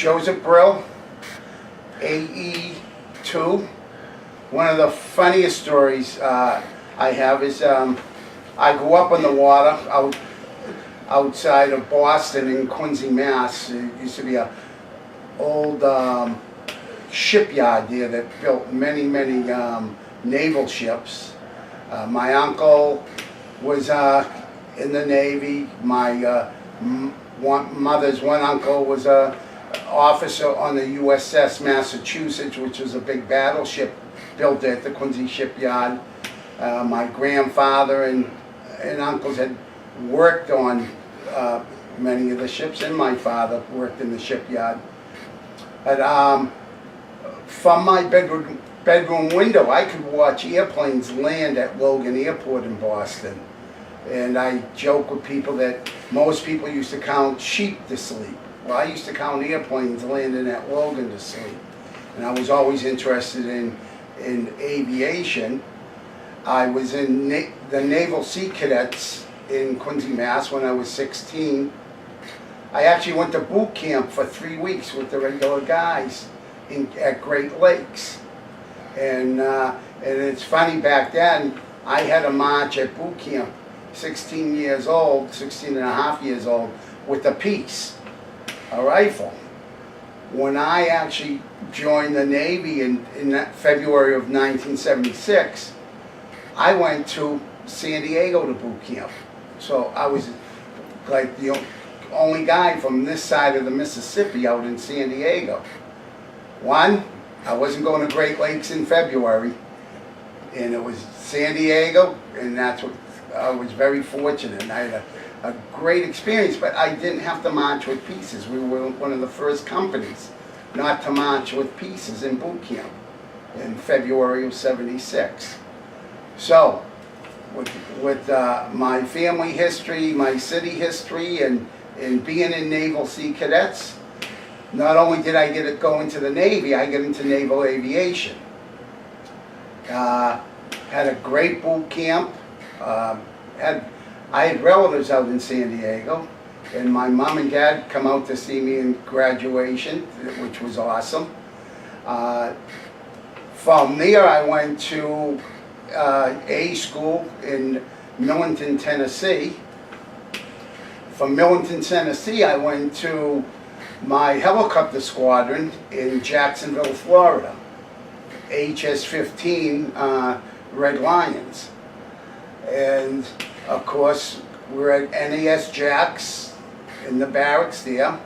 Joseph Brill, AE2. One of the funniest stories I have is I grew up on the water outside of Boston in Quincy, Mass. It used to be a old shipyard there that built many naval ships. My uncle was in the Navy. My mother's one uncle was a officer on the USS Massachusetts, which was a big battleship built at the Quincy shipyard. My grandfather and uncles had worked on many of the ships, and my father worked in the shipyard. But from my bedroom window, I could watch airplanes land at Logan Airport in Boston. And I joke with people that most people used to count sheep to sleep. Well, I used to count airplanes landing at Logan to sleep. And I was always interested in aviation. I was in the Naval Sea Cadets in Quincy, Mass. When I was 16. I actually went to boot camp for 3 weeks with the regular guys at Great Lakes. And it's funny, back then, I had a march at boot camp, 16 years old, 16 and a half years old, with a piece, a rifle. When I actually joined the Navy in February of 1976, I went to San Diego to boot camp. So I was like the only guy from this side of the Mississippi out in San Diego. One, I wasn't going to Great Lakes in February, and it was San Diego, and that's what I was very fortunate. And I had a great experience, but I didn't have to march with pieces. We were one of the first companies not to march with pieces in boot camp in February of '76. So, with my family history, my city history, and being in Naval Sea Cadets, not only did I get to go into the Navy, I got into naval aviation. Had a great boot camp. I had relatives out in San Diego, and my mom and dad come out to see me in graduation, which was awesome. From there, I went to A school in Millington, Tennessee. From Millington, Tennessee, I went to my helicopter squadron in Jacksonville, Florida, HS-15 Red Lions. And of course, we're at NAS Jacks in the barracks there.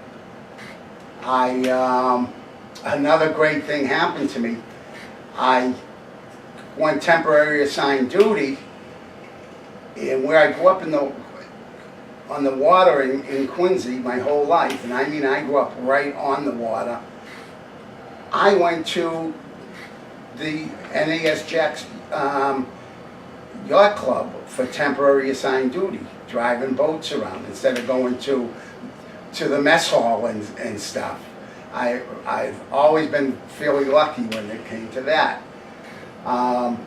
Another great thing happened to me. I went temporary assigned duty, and where I grew up on the water in Quincy my whole life, and I mean I grew up right on the water, I went to the NAS Jacks Yacht Club for temporary assigned duty, driving boats around instead of going to the mess hall and stuff. I've always been fairly lucky when it came to that. Of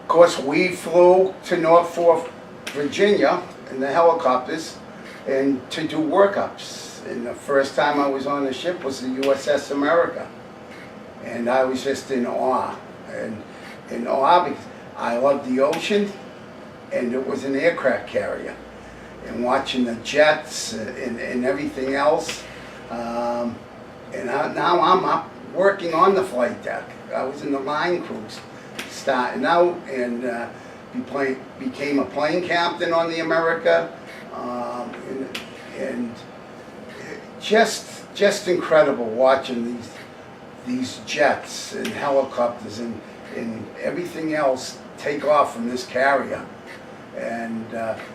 course, we flew to Norfolk, Virginia in the helicopters and to do workups. And the first time I was on the ship was the USS America. And I was just in awe. And in awe because I loved the ocean, and it was an aircraft carrier. And watching the jets and everything else. And now I'm up working on the flight deck. I was in the line crews starting out, and became a plane captain on the America, and just incredible watching these jets and helicopters and everything else take off from this carrier, and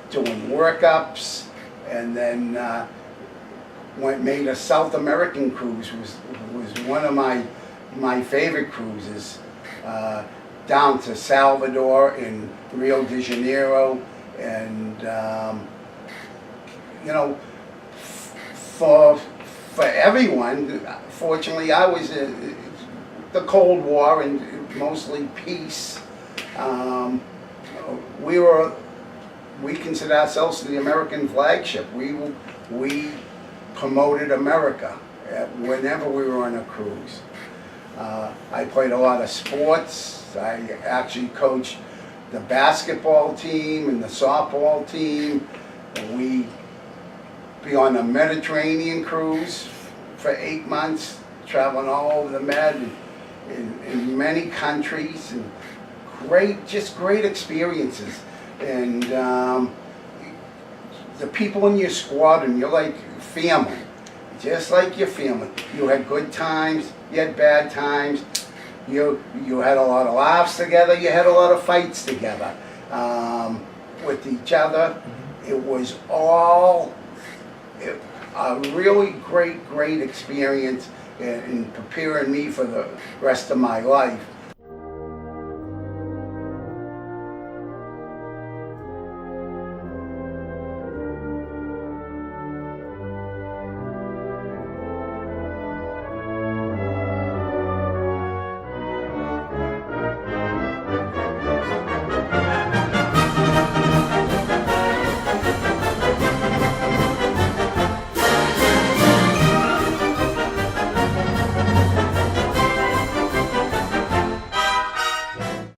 doing workups, and then made a South American cruise. Was one of my favorite cruises. Down to Salvador and Rio de Janeiro, and you know, for everyone. Fortunately, I was the Cold War and mostly peace. We consider ourselves the American flagship. We promoted America, whenever we were on a cruise. I played a lot of sports. I actually coached the basketball team and the softball team. We be on a Mediterranean cruise for 8 months, traveling all over the Med in many countries, and just great experiences. And the people in your squadron, you're like family, just like your family. You had good times, you had bad times, you had a lot of laughs together, you had a lot of fights together with each other. It was all a really great experience in preparing me for the rest of my life.